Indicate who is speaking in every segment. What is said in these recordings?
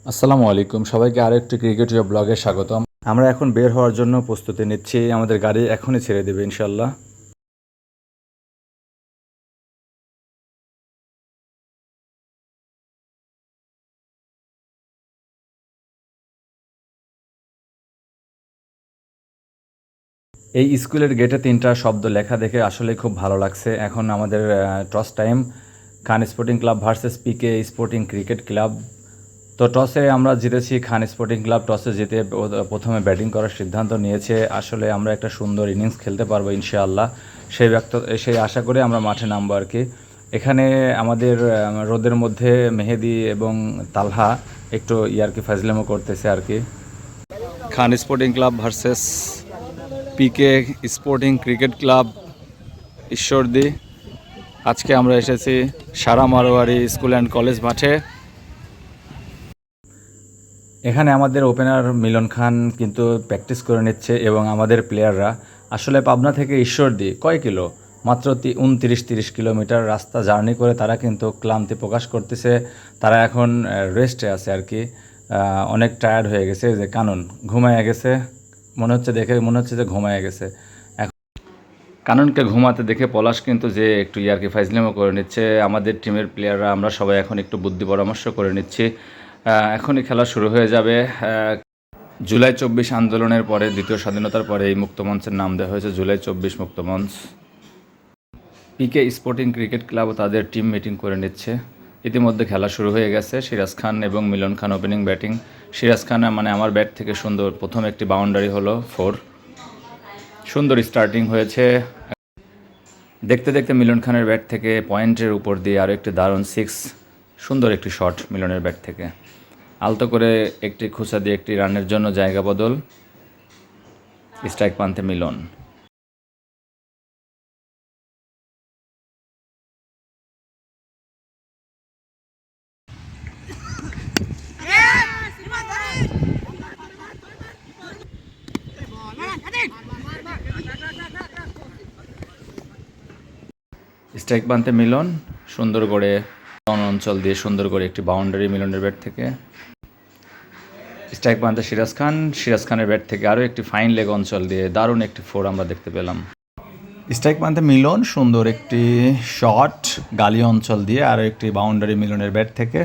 Speaker 1: আসসালামু আলাইকুম, সবাইকে আরও একটি ক্রিকেটীয় ব্লগে স্বাগতম। আমরা এখন বের হওয়ার জন্য প্রস্তুতি নিচ্ছি। আমাদের গাড়ি এখনই ছেড়ে দেবে ইনশাল্লাহ। এই স্কুলের গেটে 3টা শব্দ লেখা দেখে আসলে খুব ভালো লাগছে। এখন আমাদের টস টাইম, খান স্পোর্টিং ক্লাব ভার্সেস পিকে স্পোর্টিং ক্রিকেট ক্লাব। তো টসে আমরা জিতেছি। খান স্পোর্টিং ক্লাব টসে জিতে প্রথমে ব্যাটিং করার সিদ্ধান্ত নিয়েছে। আসলে আমরা একটা সুন্দর ইনিংস খেলতে পারবো ইনশাআল্লাহ, সেই আশা করে আমরা মাঠে নামবো আর কি। এখানে আমাদের রোদের মধ্যে মেহেদি এবং তালহা একটু ইয়ারকি ফাজলামো করতেছে আর কি। খান স্পোর্টিং ক্লাব ভার্সেস পিকে স্পোর্টিং ক্রিকেট ক্লাব ঈশ্বরদী। আজকে আমরা এসেছি সারা মারোয়ারি স্কুল অ্যান্ড কলেজ মাঠে। এখানে আমাদের ওপেনার মিলন খান কিন্তু প্র্যাকটিস করে নিচ্ছে এবং আমাদের প্লেয়াররা আসলে পাবনা থেকে ঈশ্বরদী কয় কিলো, মাত্র 29-30 কিলোমিটার রাস্তা জার্নি করে তারা কিন্তু ক্লান্তি প্রকাশ করতেছে। তারা এখন রেস্টে আছে আর কি। অনেক টায়ার্ড হয়ে গেছে, যে কানন ঘুমায় গেছে মনে হচ্ছে যে ঘুমায় গেছে। কাননকে ঘুমাতে দেখে পলাশ কিন্তু যে একটু ইয়ারকি ফাইজলামো করে নিচ্ছে। আমাদের টিমের প্লেয়াররা আমরা সবাই এখন একটু বুদ্ধি পরামর্শ করে নিচ্ছি। এখনই খেলা শুরু হয়ে যাবে। জুলাই 24 আন্দোলনের পরে, দ্বিতীয় স্বাধীনতার পরে এই মুক্তমঞ্চের নাম দেওয়া হয়েছে জুলাই 24 মুক্তমঞ্চ। পিকে স্পোর্টিং ক্রিকেট ক্লাবও তাদের টিম মিটিং করে নিচ্ছে। ইতিমধ্যে খেলা শুরু হয়ে গেছে। সিরাজ খান এবং মিলন খান ওপেনিং ব্যাটিং। সিরাজ খান মানে আমার ব্যাট থেকে সুন্দর প্রথম একটি বাউন্ডারি হলো 4। সুন্দর স্টার্টিং হয়েছে। দেখতে দেখতে মিলন খানের ব্যাট থেকে পয়েন্টের উপর দিয়ে আরও একটি দারুণ 6, সুন্দর একটি শট মিলনের ব্যাট থেকে। আলতো করে একটি খোঁচা দিয়ে একটি রানের জন্য জায়গা বদল। স্ট্রাইক প্রান্তে মিলন। স্ট্রাইক প্রান্তে মিলন, সুন্দর করে অঞ্চল দিয়ে সুন্দর করে একটি বাউন্ডারি মিলনের ব্যাট থেকে। স্ট্রাইক প্রান্তে সিরাজ খানের ব্যাট থেকে আরও একটি ফাইন লেগ অঞ্চল দিয়ে দারুণ একটি 4 আমরা দেখতে পেলাম। স্ট্রাইক প্রান্তে মিলন, সুন্দর একটি শট গালি অঞ্চল দিয়ে আরও একটি বাউন্ডারি মিলনের ব্যাট থেকে।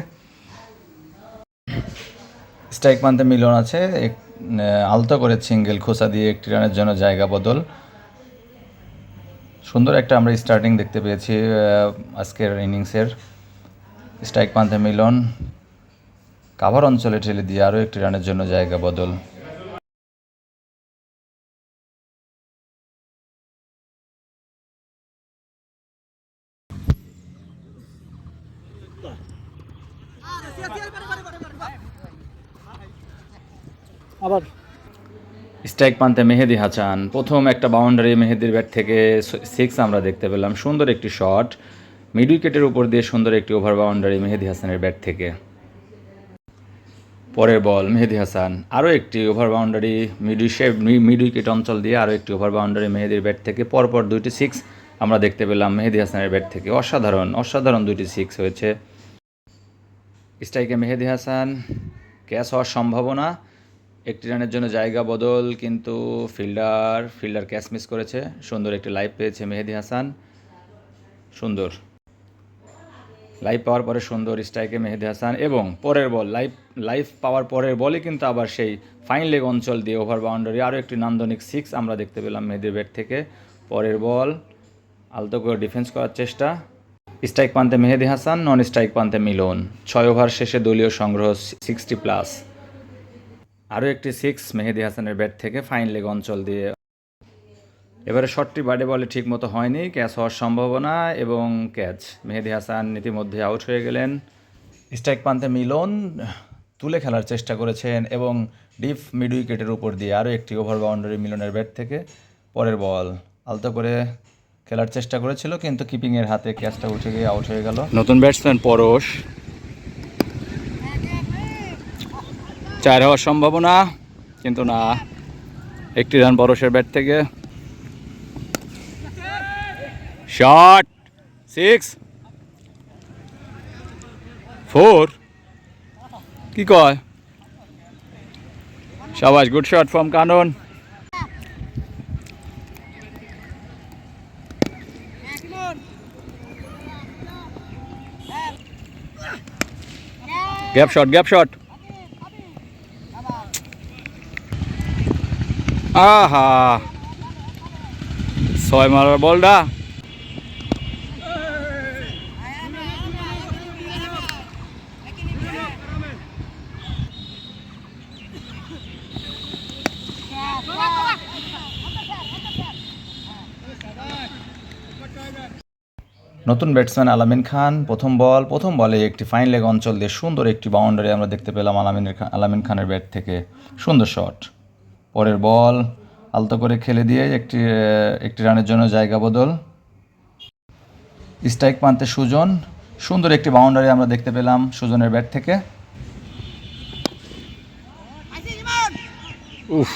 Speaker 1: স্ট্রাইক প্রান্তে মিলন আছে, আলতো করে সিঙ্গেল খোঁচা দিয়ে একটি রানের জন্য জায়গা বদল। সুন্দর একটা আমরা স্টার্টিং দেখতে পেয়েছি আজকের ইনিংসের। স্ট্রাইক প্রান্তে মিলন কাভার অঞ্চলে ঠেলে দিয়ে আরও একটি রানের জন্য জায়গা বদল। আবার স্ট্রাইক প্রান্তে মেহেদি হাসান, প্রথম একটা বাউন্ডারি মেহেদির ব্যাট থেকে 6 আমরা দেখতে পেলাম। সুন্দর একটি শট মিড উইকেটের উপর দিয়ে, সুন্দর একটি ওভার বাউন্ডারি মেহেদি হাসানের ব্যাট থেকে। পরের বল মেহেদি হাসান, আরও একটি ওভার বাউন্ডারি মিড উইকেট অঞ্চল দিয়ে আরও একটি ওভার বাউন্ডারি মেহেদির ব্যাট থেকে। পরপর 2টি 6 আমরা দেখতে পেলাম মেহেদি হাসানের ব্যাট থেকে। অসাধারণ 2টি 6 হয়েছে। স্ট্রাইকে মেহেদি হাসান, ক্যাচ হওয়ার সম্ভাবনা, একটি রানের জন্য জায়গা বদল, কিন্তু ফিল্ডার ক্যাচ মিস করেছে। সুন্দর একটি লাইভ পেয়েছে মেহেদি হাসান, সুন্দর লাইভ পাওয়ার পরে সুন্দর স্ট্রাইকে মেহেদি হাসান। এবং পরের বল লাইভ পাওয়ার পরের বলে কিন্তু আবার সেই ফাইন লেগ অঞ্চল দিয়ে ওভার বাউন্ডারি আরও একটি নান্দনিক 6 আমরা দেখতে পেলাম মেহেদির ব্যাট থেকে। পরের বল আলতো করে ডিফেন্স করার চেষ্টা। স্ট্রাইক প্রান্তে মেহেদি হাসান, নন স্ট্রাইক প্রান্তে মিলন। 6 ওভার শেষে দলীয় সংগ্রহ 60+। আরও একটি 6 মেহেদি হাসানের ব্যাট থেকে ফাইন লেগ অঞ্চল দিয়ে। এবারে শটটি বাডে বলে ঠিক মতো হয়নি, ক্যাচ হওয়ার সম্ভাবনা এবং ক্যাচ। মেহেদি হাসান ইতিমধ্যে আউট হয়ে গেলেন। স্ট্রাইক প্রান্তে মিলন তুলে খেলার চেষ্টা করেছেন এবং ডিপ মিড উইকেটের উপর দিয়ে আরও একটি ওভার বাউন্ডারি মিলনের ব্যাট থেকে। পরের বল আলতো করে খেলার চেষ্টা করেছিল, কিন্তু কিপিংয়ের হাতে ক্যাচটা উঠে গিয়ে আউট হয়ে গেল। নতুন ব্যাটসম্যান পরশ, 4 হওয়ার সম্ভাবনা, কিন্তু না, একটি রান পরশের ব্যাট থেকে। শট 6 4 কি কয় শাবাশ, good shot from Kanan. Gap shot, gap shot. আহা, 6 মারার বলটা। নতুন ব্যাটসম্যান আলামিন খান, প্রথম বলে একটি ফাইন লেগ অঞ্চল দিয়ে সুন্দর একটি বাউন্ডারি আমরা দেখতে পেলাম আলামিন খানের ব্যাট থেকে। সুন্দর শট। পরের বল আলতো করে খেলে দিয়ে একটি রানের জন্য জায়গা বদল। স্ট্রাইক প্রান্তে সুজন, সুন্দর একটি বাউন্ডারি আমরা দেখতে পেলাম সুজনের ব্যাট থেকে। উফ।